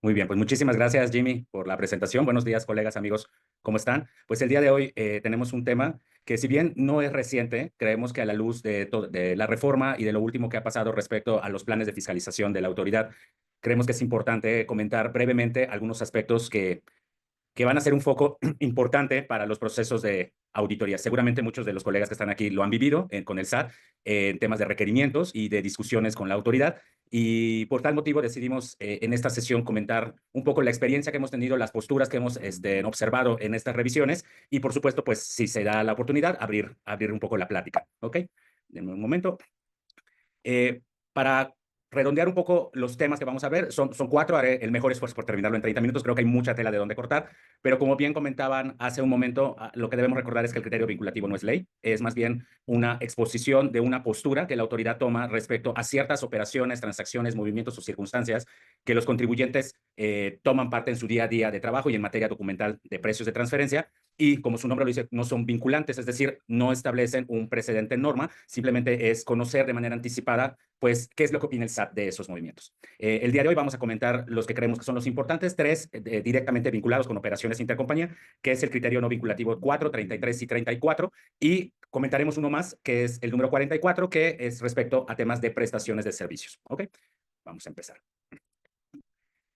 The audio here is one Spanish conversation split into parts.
Muy bien, pues muchísimas gracias, Jimmy, por la presentación. Buenos días, colegas, amigos, ¿cómo están? Pues el día de hoy tenemos un tema que, si bien no es reciente, creemos que a la luz de la reforma y de lo último que ha pasado respecto a los planes de fiscalización de la autoridad, creemos que es importante comentar brevemente algunos aspectos que van a ser un foco importante para los procesos de auditoría. Seguramente muchos de los colegas que están aquí lo han vivido con el SAT en temas de requerimientos y de discusiones con la autoridad. Y por tal motivo decidimos en esta sesión comentar un poco la experiencia que hemos tenido, las posturas que hemos observado en estas revisiones y, por supuesto, pues si se da la oportunidad, abrir un poco la plática. ¿Ok? Denme un momento. Para redondear un poco los temas que vamos a ver, son cuatro, haré el mejor esfuerzo por terminarlo en 30 minutos, creo que hay mucha tela de dónde cortar, pero como bien comentaban hace un momento, lo que debemos recordar es que el criterio vinculativo no es ley, es más bien una exposición de una postura que la autoridad toma respecto a ciertas operaciones, transacciones, movimientos o circunstancias que los contribuyentes toman parte en su día a día de trabajo y en materia documental de precios de transferencia, y como su nombre lo dice, no son vinculantes, es decir, no establecen un precedente en norma, simplemente es conocer de manera anticipada, pues, qué es lo que opina el SAT de esos movimientos. El día de hoy vamos a comentar los que creemos que son los importantes, tres directamente vinculados con operaciones intercompañía, que es el criterio no vinculativo 4, 33 y 34, y comentaremos uno más, que es el número 44, que es respecto a temas de prestaciones de servicios. ¿Ok? Vamos a empezar.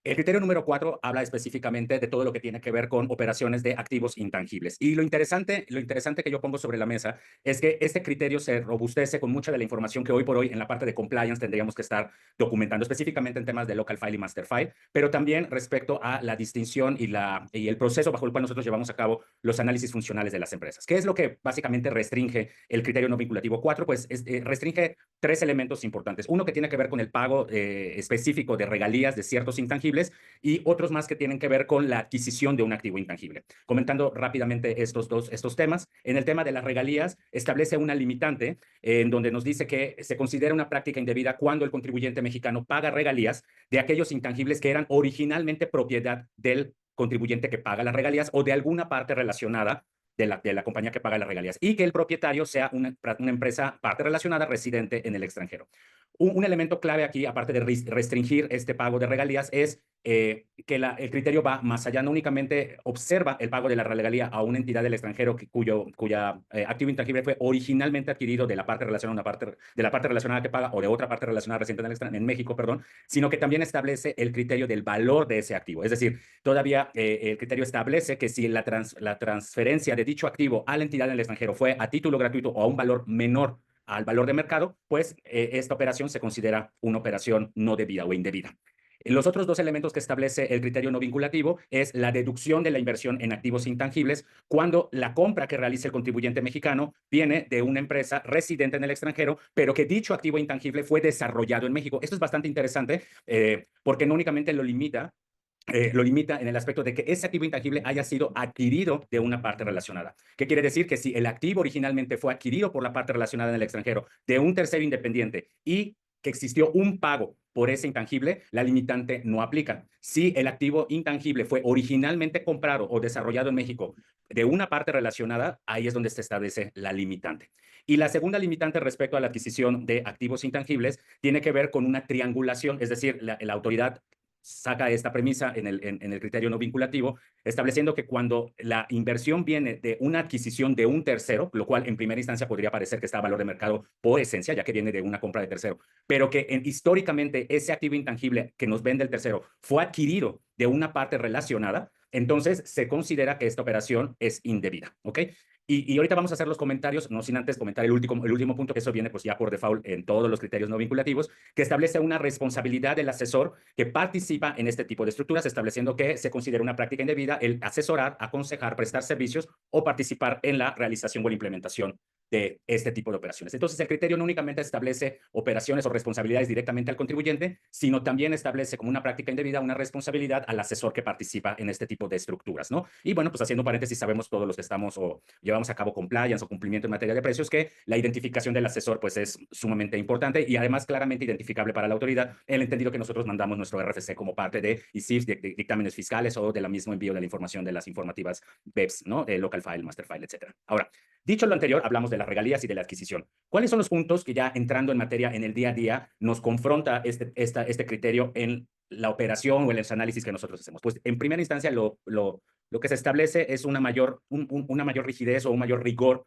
El criterio número 4 habla específicamente de todo lo que tiene que ver con operaciones de activos intangibles. Y lo interesante que yo pongo sobre la mesa es que este criterio se robustece con mucha de la información que hoy por hoy en la parte de compliance tendríamos que estar documentando, específicamente en temas de local file y master file, pero también respecto a la distinción y el proceso bajo el cual nosotros llevamos a cabo los análisis funcionales de las empresas. ¿Qué es lo que básicamente restringe el criterio no vinculativo 4? Pues restringe tres elementos importantes. Uno que tiene que ver con el pago específico de regalías de ciertos intangibles y otros más que tienen que ver con la adquisición de un activo intangible. Comentando rápidamente estos temas, en el tema de las regalías establece una limitante en donde nos dice que se considera una práctica indebida cuando el contribuyente mexicano paga regalías de aquellos intangibles que eran originalmente propiedad del contribuyente que paga las regalías o de alguna parte relacionada de la compañía que paga las regalías, y que el propietario sea una empresa parte relacionada residente en el extranjero. Un elemento clave aquí, aparte de restringir este pago de regalías, es que el criterio va más allá, no únicamente observa el pago de la regalía a una entidad del extranjero cuya activo intangible fue originalmente adquirido de la parte relacionada, de la parte relacionada que paga o de otra parte relacionada residente en México, perdón, sino que también establece el criterio del valor de ese activo. Es decir, todavía el criterio establece que si la transferencia de dicho activo a la entidad del extranjero fue a título gratuito o a un valor menor al valor de mercado, pues esta operación se considera una operación no debida o indebida. Los otros dos elementos que establece el criterio no vinculativo es la deducción de la inversión en activos intangibles cuando la compra que realiza el contribuyente mexicano viene de una empresa residente en el extranjero, pero que dicho activo intangible fue desarrollado en México. Esto es bastante interesante porque no únicamente lo limita en el aspecto de que ese activo intangible haya sido adquirido de una parte relacionada. ¿Qué quiere decir? Que si el activo originalmente fue adquirido por la parte relacionada en el extranjero de un tercero independiente y que existió un pago por ese intangible, la limitante no aplica. Si el activo intangible fue originalmente comprado o desarrollado en México de una parte relacionada, ahí es donde se establece la limitante. Y la segunda limitante respecto a la adquisición de activos intangibles tiene que ver con una triangulación, es decir, la autoridad saca esta premisa en el criterio no vinculativo, estableciendo que cuando la inversión viene de una adquisición de un tercero, lo cual en primera instancia podría parecer que está a valor de mercado por esencia, ya que viene de una compra de tercero, pero que históricamente ese activo intangible que nos vende el tercero fue adquirido de una parte relacionada, entonces se considera que esta operación es indebida. ¿Ok? Y ahorita vamos a hacer los comentarios, no sin antes comentar el último punto, que eso viene pues ya por default en todos los criterios no vinculativos, que establece una responsabilidad del asesor que participa en este tipo de estructuras, estableciendo que se considera una práctica indebida el asesorar, aconsejar, prestar servicios o participar en la realización o la implementación de este tipo de operaciones. Entonces, el criterio no únicamente establece operaciones o responsabilidades directamente al contribuyente, sino también establece como una práctica indebida una responsabilidad al asesor que participa en este tipo de estructuras, ¿no? Y bueno, pues haciendo paréntesis, sabemos todos los que estamos o llevamos a cabo compliance o cumplimiento en materia de precios que la identificación del asesor pues es sumamente importante y además claramente identificable para la autoridad, en el entendido que nosotros mandamos nuestro RFC como parte de ICIF, de dictámenes fiscales o de la mismo envío de la información de las informativas BEPS, ¿no? Local file, master file, etcétera. Ahora, dicho lo anterior, hablamos de las regalías y de la adquisición. ¿Cuáles son los puntos que ya entrando en materia en el día a día nos confronta este criterio en la operación o en los análisis que nosotros hacemos? Pues en primera instancia lo que se establece es una mayor rigidez o un mayor rigor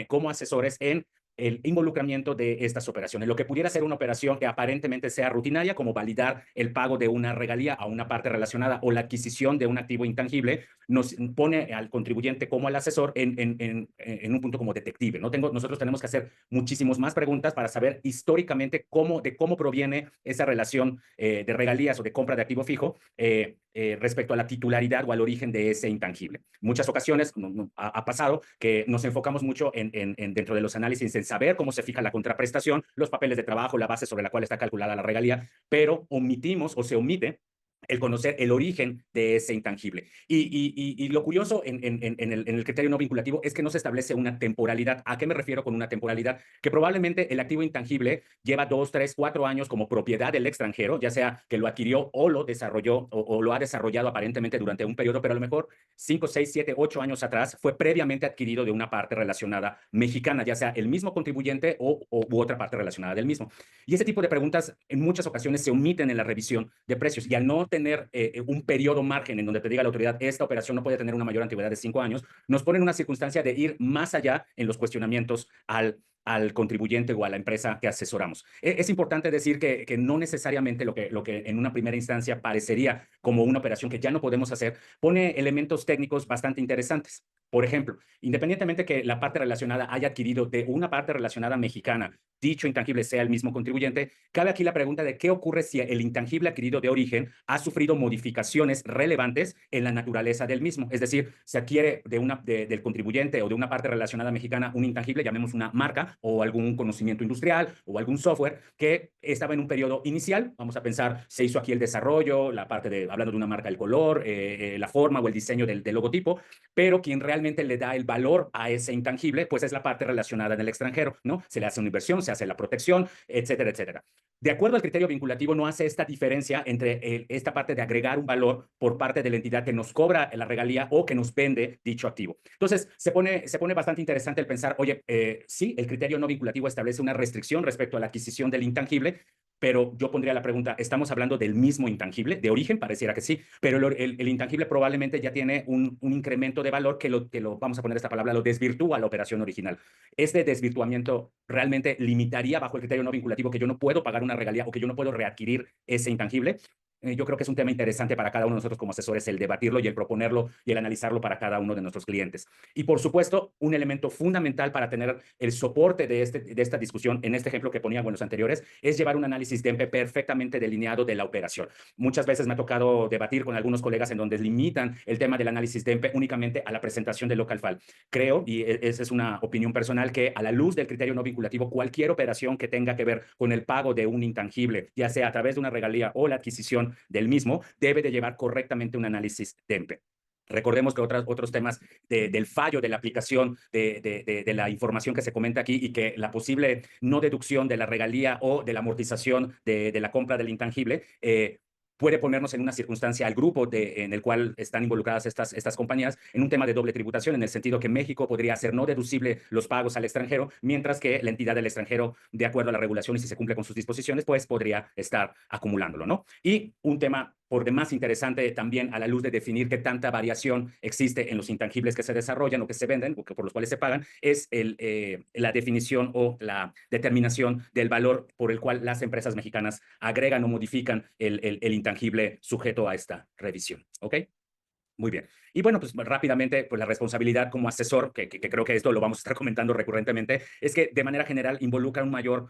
como asesores en el involucramiento de estas operaciones. Lo que pudiera ser una operación que aparentemente sea rutinaria, como validar el pago de una regalía a una parte relacionada o la adquisición de un activo intangible, nos pone al contribuyente como al asesor en un punto como detective, ¿no? Nosotros tenemos que hacer muchísimas más preguntas para saber históricamente de cómo proviene esa relación de regalías o de compra de activo fijo respecto a la titularidad o al origen de ese intangible. Muchas ocasiones ha pasado que nos enfocamos mucho dentro de los análisis en saber cómo se fija la contraprestación, los papeles de trabajo, la base sobre la cual está calculada la regalía, pero omitimos o se omite el conocer el origen de ese intangible. Y lo curioso en el criterio no vinculativo es que no se establece una temporalidad. ¿A qué me refiero con una temporalidad? Que probablemente el activo intangible lleva 2, 3, 4 años como propiedad del extranjero, ya sea que lo adquirió o lo desarrolló o lo ha desarrollado aparentemente durante un periodo, pero a lo mejor 5, 6, 7, 8 años atrás fue previamente adquirido de una parte relacionada mexicana, ya sea el mismo contribuyente u otra parte relacionada del mismo. Y ese tipo de preguntas en muchas ocasiones se omiten en la revisión de precios y al no tener un periodo margen en donde te diga la autoridad, esta operación no puede tener una mayor antigüedad de 5 años, nos pone en una circunstancia de ir más allá en los cuestionamientos al contribuyente o a la empresa que asesoramos. Es importante decir que no necesariamente lo que en una primera instancia parecería como una operación que ya no podemos hacer, pone elementos técnicos bastante interesantes. Por ejemplo, independientemente que la parte relacionada haya adquirido de una parte relacionada mexicana, dicho intangible sea el mismo contribuyente, cabe aquí la pregunta de qué ocurre si el intangible adquirido de origen ha sufrido modificaciones relevantes en la naturaleza del mismo. Es decir, se adquiere del contribuyente o de una parte relacionada mexicana un intangible, llamemos una marca o algún conocimiento industrial o algún software que estaba en un periodo inicial. Vamos a pensar, se hizo aquí el desarrollo, la parte de, hablando de una marca, el color, la forma o el diseño del logotipo, pero quien realmente le da el valor a ese intangible, pues es la parte relacionada en el extranjero, ¿no? Se le hace una inversión, se hace la protección, etcétera, etcétera. De acuerdo al criterio vinculativo, no hace esta diferencia entre esta parte de agregar un valor por parte de la entidad que nos cobra la regalía o que nos vende dicho activo. Entonces, se pone bastante interesante el pensar, oye, sí, el criterio no vinculativo establece una restricción respecto a la adquisición del intangible, pero yo pondría la pregunta, ¿estamos hablando del mismo intangible? De origen pareciera que sí, pero el intangible probablemente ya tiene un incremento de valor que vamos a poner esta palabra, lo desvirtúa la operación original. Este desvirtuamiento realmente limitaría bajo el criterio no vinculativo que yo no puedo pagar una regalía o que yo no puedo readquirir ese intangible. Yo creo que es un tema interesante para cada uno de nosotros como asesores el debatirlo y el proponerlo y el analizarlo para cada uno de nuestros clientes. Y por supuesto, un elemento fundamental para tener el soporte de esta discusión, en este ejemplo que ponía en los anteriores, es llevar un análisis de EMPE perfectamente delineado de la operación. Muchas veces me ha tocado debatir con algunos colegas en donde limitan el tema del análisis de EMPE únicamente a la presentación del local file. Creo, y esa es una opinión personal, que a la luz del criterio no vinculativo, cualquier operación que tenga que ver con el pago de un intangible, ya sea a través de una regalía o la adquisición del mismo, debe de llevar correctamente un análisis de EMPE. Recordemos que otros temas del fallo de la aplicación de la información que se comenta aquí y que la posible no deducción de la regalía o de la amortización de la compra del intangible puede ponernos en una circunstancia al grupo en el cual están involucradas estas compañías en un tema de doble tributación, en el sentido que México podría hacer no deducible los pagos al extranjero, mientras que la entidad del extranjero, de acuerdo a la regulación y si se cumple con sus disposiciones, pues podría estar acumulándolo, ¿no? Y un tema por demás interesante también a la luz de definir qué tanta variación existe en los intangibles que se desarrollan o que se venden o que por los cuales se pagan, es la definición o la determinación del valor por el cual las empresas mexicanas agregan o modifican el intangible sujeto a esta revisión. ¿Ok? Muy bien. Y bueno, pues rápidamente, pues la responsabilidad como asesor, que creo que esto lo vamos a estar comentando recurrentemente, es que de manera general involucra un mayor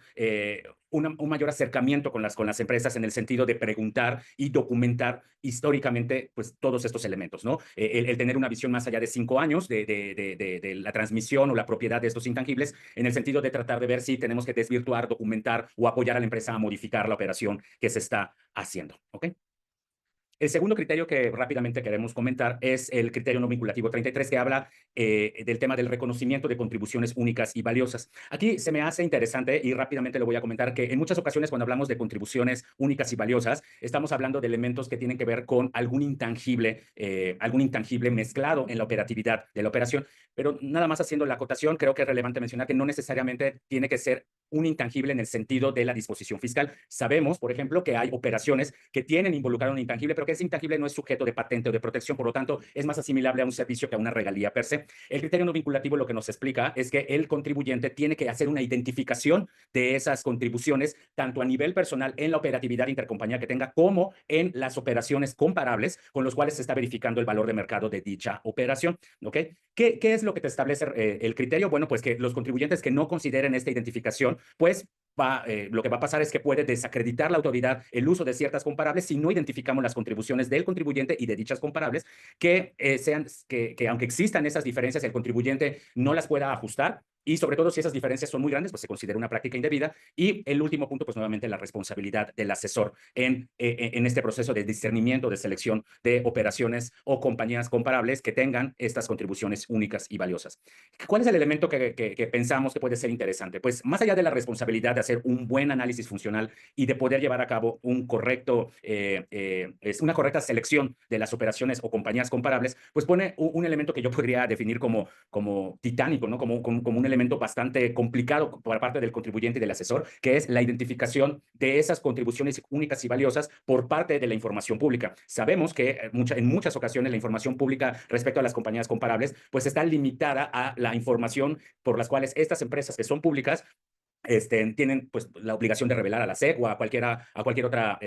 acercamiento con las empresas en el sentido de preguntar y documentar históricamente pues todos estos elementos, ¿no? El tener una visión más allá de 5 años de la transmisión o la propiedad de estos intangibles, en el sentido de tratar de ver si tenemos que desvirtuar, documentar o apoyar a la empresa a modificar la operación que se está haciendo. ¿Ok? El segundo criterio que rápidamente queremos comentar es el criterio no vinculativo 33, que habla del tema del reconocimiento de contribuciones únicas y valiosas. Aquí se me hace interesante y rápidamente lo voy a comentar que en muchas ocasiones cuando hablamos de contribuciones únicas y valiosas, estamos hablando de elementos que tienen que ver con algún intangible mezclado en la operatividad de la operación. Pero nada más haciendo la acotación, creo que es relevante mencionar que no necesariamente tiene que ser un intangible en el sentido de la disposición fiscal. Sabemos, por ejemplo, que hay operaciones que tienen involucrado un intangible, pero que ese intangible no es sujeto de patente o de protección, por lo tanto, es más asimilable a un servicio que a una regalía per se. El criterio no vinculativo lo que nos explica es que el contribuyente tiene que hacer una identificación de esas contribuciones, tanto a nivel personal en la operatividad intercompañía que tenga, como en las operaciones comparables con los cuales se está verificando el valor de mercado de dicha operación. ¿Ok? ¿Qué es lo que te establece el criterio? Bueno, pues que los contribuyentes que no consideren esta identificación, pues lo que va a pasar es que puede desacreditar la autoridad el uso de ciertas comparables si no identificamos las contribuciones del contribuyente y de dichas comparables que aunque existan esas diferencias, el contribuyente no las pueda ajustar. Y sobre todo, si esas diferencias son muy grandes, pues se considera una práctica indebida. Y el último punto, pues nuevamente la responsabilidad del asesor en este proceso de discernimiento, de selección de operaciones o compañías comparables que tengan estas contribuciones únicas y valiosas. ¿Cuál es el elemento que pensamos que puede ser interesante? Pues más allá de la responsabilidad de hacer un buen análisis funcional y de poder llevar a cabo una correcta selección de las operaciones o compañías comparables, pues pone un elemento que yo podría definir como titánico, ¿no? Como un elemento bastante complicado por parte del contribuyente y del asesor, que es la identificación de esas contribuciones únicas y valiosas por parte de la información pública. Sabemos que en muchas ocasiones la información pública respecto a las compañías comparables, pues está limitada a la información por las cuales estas empresas que son públicas tienen pues la obligación de revelar a la SEC o a cualquier otra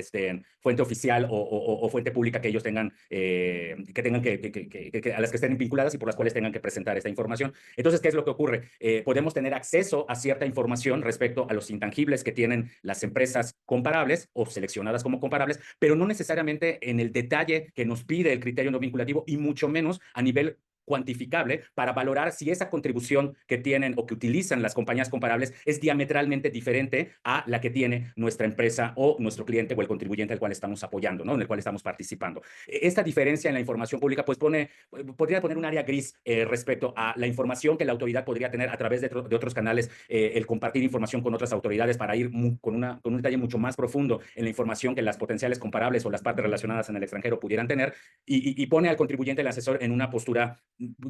fuente oficial o fuente pública que ellos tengan, a las que estén vinculadas y por las cuales tengan que presentar esta información. Entonces, ¿qué es lo que ocurre? Podemos tener acceso a cierta información respecto a los intangibles que tienen las empresas comparables o seleccionadas como comparables, pero no necesariamente en el detalle que nos pide el criterio no vinculativo y mucho menos a nivel cuantificable para valorar si esa contribución que tienen o que utilizan las compañías comparables es diametralmente diferente a la que tiene nuestra empresa o nuestro cliente o el contribuyente al cual estamos apoyando, ¿no? En el cual estamos participando. Esta diferencia en la información pública pues podría poner un área gris respecto a la información que la autoridad podría tener a través de otros canales, el compartir información con otras autoridades para ir con un detalle mucho más profundo en la información que las potenciales comparables o las partes relacionadas en el extranjero pudieran tener y pone al contribuyente, el asesor, en una postura,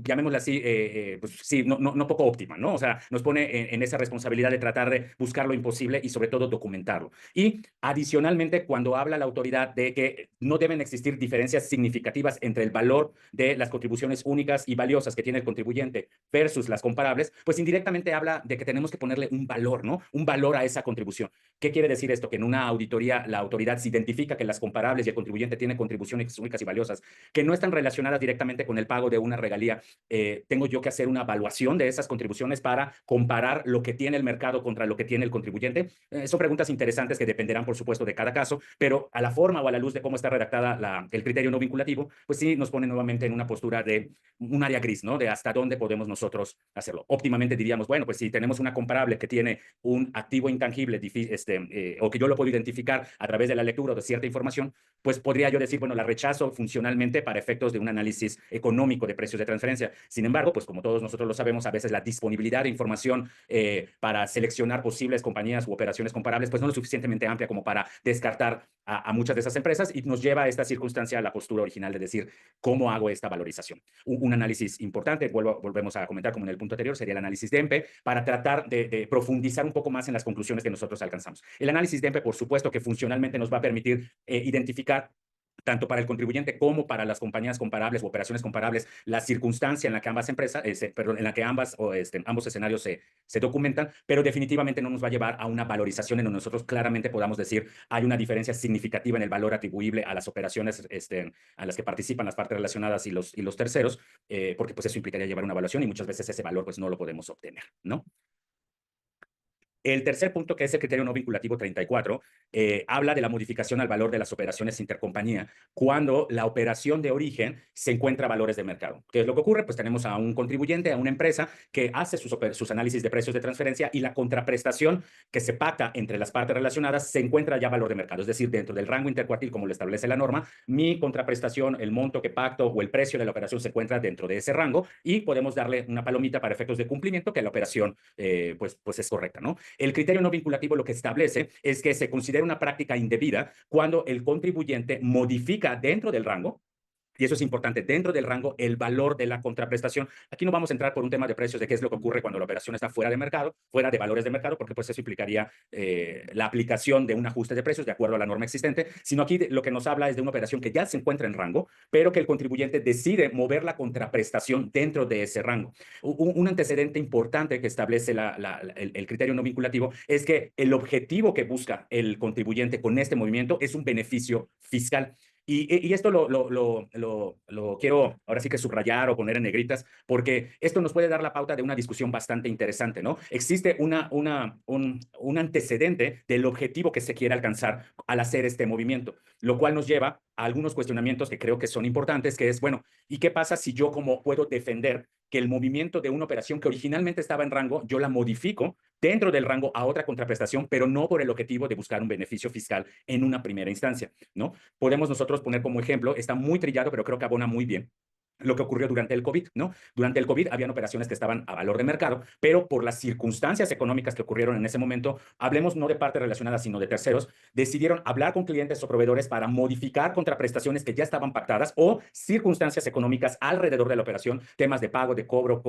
llamémosla así, pues sí, no poco óptima, ¿no? O sea, nos pone en esa responsabilidad de tratar de buscar lo imposible y sobre todo documentarlo. Y adicionalmente, cuando habla la autoridad de que no deben existir diferencias significativas entre el valor de las contribuciones únicas y valiosas que tiene el contribuyente versus las comparables, pues indirectamente habla de que tenemos que ponerle un valor, ¿no? Un valor a esa contribución. ¿Qué quiere decir esto? Que en una auditoría la autoridad se identifica que las comparables y el contribuyente tienen contribuciones únicas y valiosas que no están relacionadas directamente con el pago de una regalía. Tengo yo que hacer una evaluación de esas contribuciones para comparar lo que tiene el mercado contra lo que tiene el contribuyente. Son preguntas interesantes que dependerán, por supuesto, de cada caso, pero a la forma o a la luz de cómo está redactada el criterio no vinculativo, pues sí nos pone nuevamente en una postura de un área gris, ¿no? De hasta dónde podemos nosotros hacerlo. Óptimamente diríamos, bueno, pues si tenemos una comparable que tiene un activo intangible o que yo lo puedo identificar a través de la lectura o de cierta información, pues podría yo decir, bueno, la rechazo funcionalmente para efectos de un análisis económico de precios de transferencia. Sin embargo, pues como todos nosotros lo sabemos, a veces la disponibilidad de información para seleccionar posibles compañías u operaciones comparables, pues no es lo suficientemente amplia como para descartar a muchas de esas empresas y nos lleva a esta circunstancia a la postura original de decir, ¿cómo hago esta valorización? Un análisis importante, volvemos a comentar como en el punto anterior, sería el análisis de EMPE para tratar de profundizar un poco más en las conclusiones que nosotros alcanzamos. El análisis de EMPE, por supuesto, que funcionalmente nos va a permitir identificar tanto para el contribuyente como para las compañías comparables o operaciones comparables, la circunstancia en la que ambas empresas, perdón, en la que ambos escenarios se documentan, pero definitivamente no nos va a llevar a una valorización en donde nosotros claramente podamos decir hay una diferencia significativa en el valor atribuible a las operaciones a las que participan las partes relacionadas y los terceros, porque pues eso implicaría llevar una evaluación y muchas veces ese valor pues no lo podemos obtener, ¿no? El tercer punto, que es el criterio no vinculativo 34, habla de la modificación al valor de las operaciones intercompañía cuando la operación de origen se encuentra a valores de mercado. ¿Qué es lo que ocurre? Pues tenemos a un contribuyente, a una empresa que hace sus análisis de precios de transferencia y la contraprestación que se pacta entre las partes relacionadas se encuentra ya a valor de mercado, es decir, dentro del rango intercuartil como lo establece la norma, mi contraprestación, el monto que pacto o el precio de la operación se encuentra dentro de ese rango y podemos darle una palomita para efectos de cumplimiento que la operación pues es correcta, ¿no? El criterio no vinculativo lo que establece es que se considera una práctica indebida cuando el contribuyente modifica dentro del rango, y eso es importante, dentro del rango, el valor de la contraprestación. Aquí no vamos a entrar por un tema de precios de qué es lo que ocurre cuando la operación está fuera de mercado, fuera de valores de mercado, porque pues eso implicaría la aplicación de un ajuste de precios de acuerdo a la norma existente, sino aquí lo que nos habla es de una operación que ya se encuentra en rango, pero que el contribuyente decide mover la contraprestación dentro de ese rango. Un antecedente importante que establece el criterio no vinculativo es que el objetivo que busca el contribuyente con este movimiento es un beneficio fiscal. Y esto lo quiero ahora sí que subrayar o poner en negritas, porque esto nos puede dar la pauta de una discusión bastante interesante, ¿no? Existe un antecedente del objetivo que se quiere alcanzar al hacer este movimiento, lo cual nos lleva a algunos cuestionamientos que creo que son importantes, que es, bueno, ¿y qué pasa si yo como puedo defender que el movimiento de una operación que originalmente estaba en rango, yo la modifico dentro del rango a otra contraprestación, pero no por el objetivo de buscar un beneficio fiscal en una primera instancia, ¿no? Podemos nosotros poner como ejemplo, está muy trillado, pero creo que abona muy bien lo que ocurrió durante el COVID, ¿no? Durante el COVID habían operaciones que estaban a valor de mercado, pero por las circunstancias económicas que ocurrieron en ese momento, hablemos no de partes relacionadas, sino de terceros, decidieron hablar con clientes o proveedores para modificar contraprestaciones que ya estaban pactadas o circunstancias económicas alrededor de la operación, temas de pago, de cobro,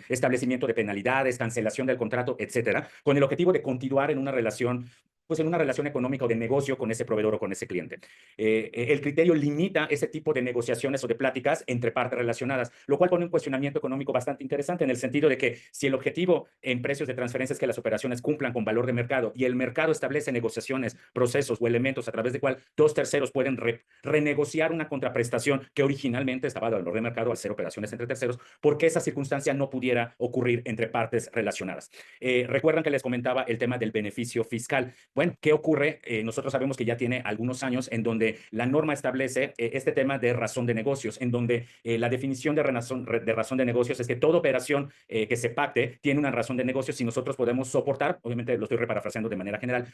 establecimiento de penalidades, cancelación del contrato, etcétera, con el objetivo de continuar en una relación pues en una relación económica o de negocio con ese proveedor o con ese cliente. El criterio limita ese tipo de negociaciones o de pláticas entre partes relacionadas, lo cual pone un cuestionamiento económico bastante interesante en el sentido de que si el objetivo en precios de transferencia es que las operaciones cumplan con valor de mercado y el mercado establece negociaciones, procesos o elementos a través de cual dos terceros pueden renegociar una contraprestación que originalmente estaba de valor de mercado al ser operaciones entre terceros, ¿por qué esa circunstancia no pudiera ocurrir entre partes relacionadas? Recuerdan que les comentaba el tema del beneficio fiscal. Bueno, ¿qué ocurre? Nosotros sabemos que ya tiene algunos años en donde la norma establece este tema de razón de negocios, en donde la definición de razón de negocios es que toda operación que se pacte tiene una razón de negocios si nosotros podemos soportar, obviamente lo estoy reparafraseando de manera general,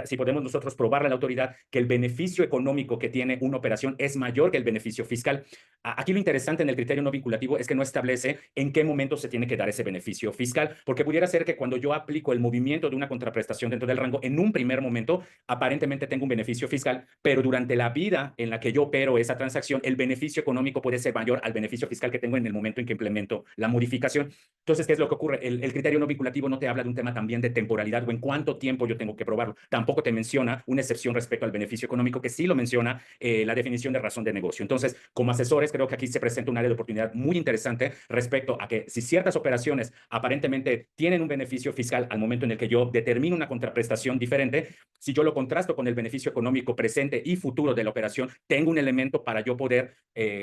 si podemos nosotros probarle a la autoridad que el beneficio económico que tiene una operación es mayor que el beneficio fiscal. Aquí lo interesante en el criterio no vinculativo es que no establece en qué momento se tiene que dar ese beneficio fiscal, porque pudiera ser que cuando yo aplico el movimiento de una contraprestación dentro del rango, en un primer momento, aparentemente tengo un beneficio fiscal, pero durante la vida en la que yo opero esa transacción, el beneficio económico puede ser mayor al beneficio fiscal que tengo en el momento en que implemento la modificación. Entonces, ¿qué es lo que ocurre? El criterio no vinculativo no te habla de un tema también de temporalidad o en cuánto tiempo yo tengo que probarlo. Tampoco te menciona una excepción respecto al beneficio económico, que sí lo menciona la definición de razón de negocio. Entonces, como asesores, creo que aquí se presenta un área de oportunidad muy interesante respecto a que si ciertas operaciones aparentemente tienen un beneficio fiscal al momento en el que yo determino una contraprestación diferente, si yo lo contrasto con el beneficio económico presente y futuro de la operación, tengo un elemento para yo poder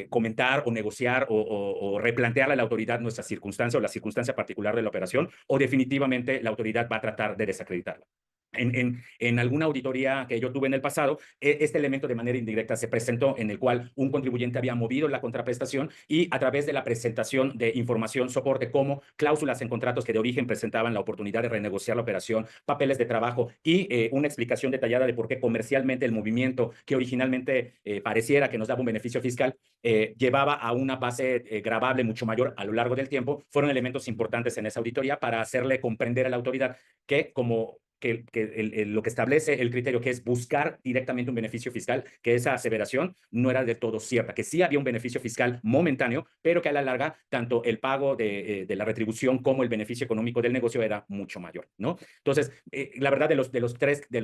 comentar o negociar o replantearle a la autoridad nuestra circunstancia o la circunstancia particular de la operación, o definitivamente la autoridad va a tratar de desacreditarla. En alguna auditoría que yo tuve en el pasado, este elemento de manera indirecta se presentó en el cual un contribuyente había movido la contraprestación y a través de la presentación de información, soporte como cláusulas en contratos que de origen presentaban la oportunidad de renegociar la operación, papeles de trabajo y una explicación detallada de por qué comercialmente el movimiento que originalmente pareciera que nos daba un beneficio fiscal llevaba a una base gravable mucho mayor a lo largo del tiempo, fueron elementos importantes en esa auditoría para hacerle comprender a la autoridad que como lo que establece el criterio, que es buscar directamente un beneficio fiscal, que esa aseveración no era del todo cierta, que sí había un beneficio fiscal momentáneo, pero que a la larga tanto el pago de la retribución como el beneficio económico del negocio era mucho mayor, ¿no? Entonces, la verdad, de los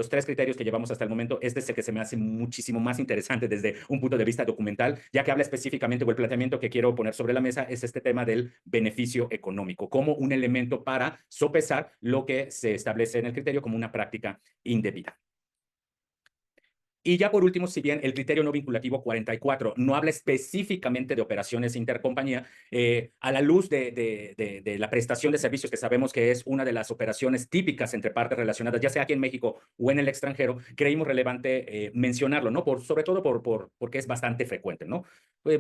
tres criterios que llevamos hasta el momento, este es el que se me hace muchísimo más interesante desde un punto de vista documental, ya que habla específicamente, o el planteamiento que quiero poner sobre la mesa es este tema del beneficio económico, como un elemento para sopesar lo que se establece en el criterio como una práctica indebida. Y ya por último, si bien el criterio no vinculativo 44 no habla específicamente de operaciones intercompañía, a la luz de la prestación de servicios, que sabemos que es una de las operaciones típicas entre partes relacionadas, ya sea aquí en México o en el extranjero, creímos relevante mencionarlo, ¿no? Sobre todo porque es bastante frecuente, ¿no?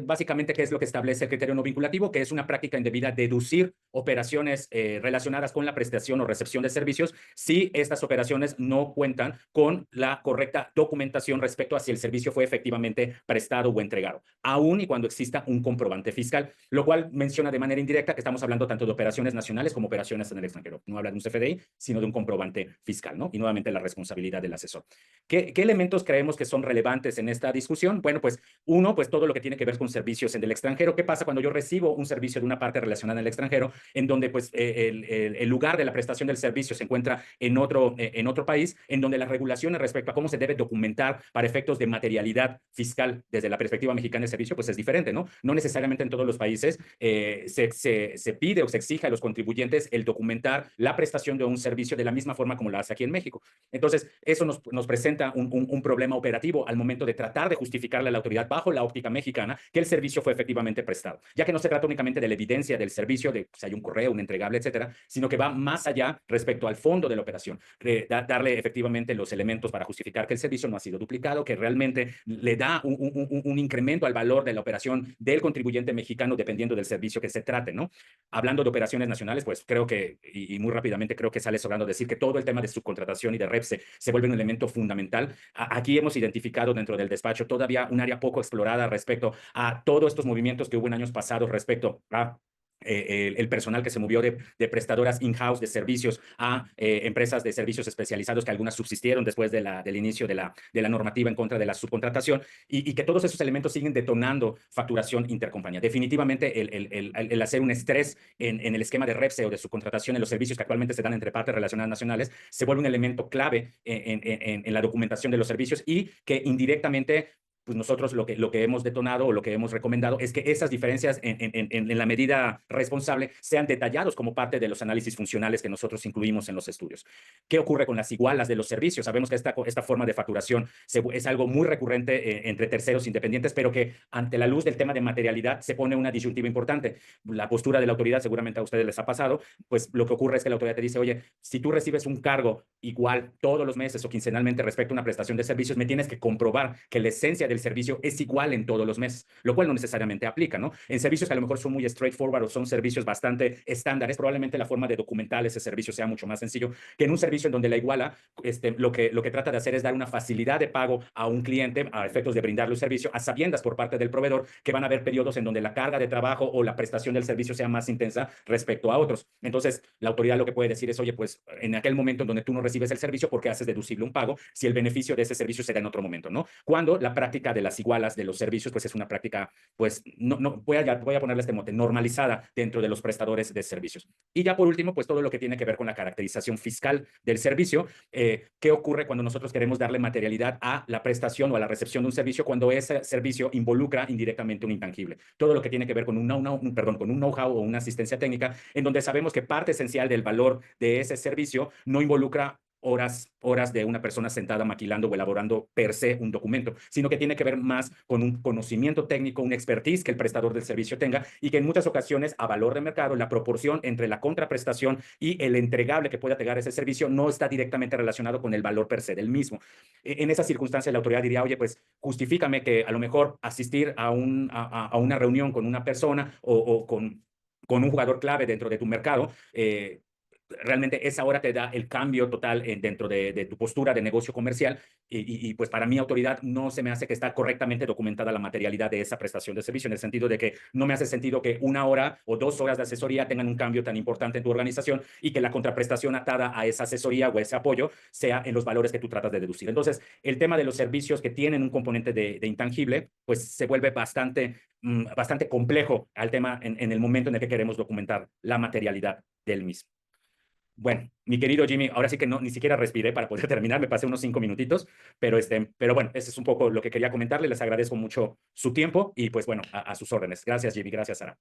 Básicamente, ¿qué es lo que establece el criterio no vinculativo? Que es una práctica indebida deducir operaciones relacionadas con la prestación o recepción de servicios si estas operaciones no cuentan con la correcta documentación respecto a si el servicio fue efectivamente prestado o entregado, aun y cuando exista un comprobante fiscal, lo cual menciona de manera indirecta que estamos hablando tanto de operaciones nacionales como operaciones en el extranjero. No habla de un CFDI, sino de un comprobante fiscal, ¿no? Y nuevamente la responsabilidad del asesor. ¿Qué elementos creemos que son relevantes en esta discusión? Bueno, pues uno, pues todo lo que tiene que ver con servicios en el extranjero. ¿Qué pasa cuando yo recibo un servicio de una parte relacionada en el extranjero, en donde pues el lugar de la prestación del servicio se encuentra en otro país, en donde las regulaciones respecto a cómo se debe documentar para efectos de materialidad fiscal desde la perspectiva mexicana del servicio, pues es diferente, ¿no? No necesariamente en todos los países se pide o se exige a los contribuyentes el documentar la prestación de un servicio de la misma forma como lo hace aquí en México. Entonces, eso nos presenta un problema operativo al momento de tratar de justificarle a la autoridad bajo la óptica mexicana que el servicio fue efectivamente prestado, ya que no se trata únicamente de la evidencia del servicio, de si hay un correo, un entregable, etcétera, sino que va más allá respecto al fondo de la operación, darle efectivamente los elementos para justificar que el servicio no ha sido duplicado, que realmente le da un incremento al valor de la operación del contribuyente mexicano dependiendo del servicio que se trate, ¿no? Hablando de operaciones nacionales, pues creo que, y muy rápidamente creo que sale sobrando decir que todo el tema de subcontratación y de REPSE se vuelve un elemento fundamental. Aquí hemos identificado dentro del despacho todavía un área poco explorada respecto a todos estos movimientos que hubo en años pasados respecto a el personal que se movió de prestadoras in-house de servicios a empresas de servicios especializados, que algunas subsistieron después del inicio de la normativa en contra de la subcontratación, y que todos esos elementos siguen detonando facturación intercompañía. Definitivamente el hacer un estrés en el esquema de REPSE o de subcontratación en los servicios que actualmente se dan entre partes relacionadas nacionales se vuelve un elemento clave en la documentación de los servicios, y que indirectamente pues nosotros lo que hemos detonado o lo que hemos recomendado es que esas diferencias en la medida responsable sean detallados como parte de los análisis funcionales que nosotros incluimos en los estudios. ¿Qué ocurre con las igualas de los servicios? Sabemos que esta forma de facturación es algo muy recurrente entre terceros independientes, pero que ante la luz del tema de materialidad se pone una disyuntiva importante. La postura de la autoridad, seguramente a ustedes les ha pasado, pues lo que ocurre es que la autoridad te dice, oye, si tú recibes un cargo igual todos los meses o quincenalmente respecto a una prestación de servicios, me tienes que comprobar que la esencia del servicio es igual en todos los meses, lo cual no necesariamente aplica, ¿no? En servicios que a lo mejor son muy straightforward o son servicios bastante estándares, probablemente la forma de documentar ese servicio sea mucho más sencillo que en un servicio en donde la iguala lo que trata de hacer es dar una facilidad de pago a un cliente a efectos de brindarle un servicio a sabiendas por parte del proveedor que van a haber periodos en donde la carga de trabajo o la prestación del servicio sea más intensa respecto a otros. Entonces, la autoridad lo que puede decir es, oye, pues en aquel momento en donde tú no recibes el servicio, ¿por qué haces deducible un pago si el beneficio de ese servicio se da en otro momento, ¿no? Cuando la práctica de las igualas de los servicios, pues es una práctica, pues, voy a ponerle este mote, normalizada dentro de los prestadores de servicios. Y ya por último, pues todo lo que tiene que ver con la caracterización fiscal del servicio. ¿Qué ocurre cuando nosotros queremos darle materialidad a la prestación o a la recepción de un servicio cuando ese servicio involucra indirectamente un intangible? Todo lo que tiene que ver con un know-how o una asistencia técnica, en donde sabemos que parte esencial del valor de ese servicio no involucra horas de una persona sentada maquilando o elaborando per se un documento, sino que tiene que ver más con un conocimiento técnico, un expertise que el prestador del servicio tenga, y que en muchas ocasiones a valor de mercado la proporción entre la contraprestación y el entregable que pueda entregar ese servicio no está directamente relacionado con el valor per se del mismo. En esa circunstancia la autoridad diría, oye, pues justifícame que a lo mejor asistir a una reunión con una persona o con un jugador clave dentro de tu mercado, realmente esa hora te da el cambio total dentro de tu postura de negocio comercial, y pues para mi autoridad no se me hace que está correctamente documentada la materialidad de esa prestación de servicio, en el sentido de que no me hace sentido que 1 hora o 2 horas de asesoría tengan un cambio tan importante en tu organización y que la contraprestación atada a esa asesoría o ese apoyo sea en los valores que tú tratas de deducir. Entonces, el tema de los servicios que tienen un componente de intangible, pues se vuelve bastante complejo al tema en el momento en el que queremos documentar la materialidad del mismo. Bueno, mi querido Jimmy, ahora sí que no, ni siquiera respiré para poder terminar, me pasé unos 5 minutitos, pero bueno, ese es un poco lo que quería comentarle, les agradezco mucho su tiempo y pues bueno, a sus órdenes. Gracias, Jimmy, gracias, Sara.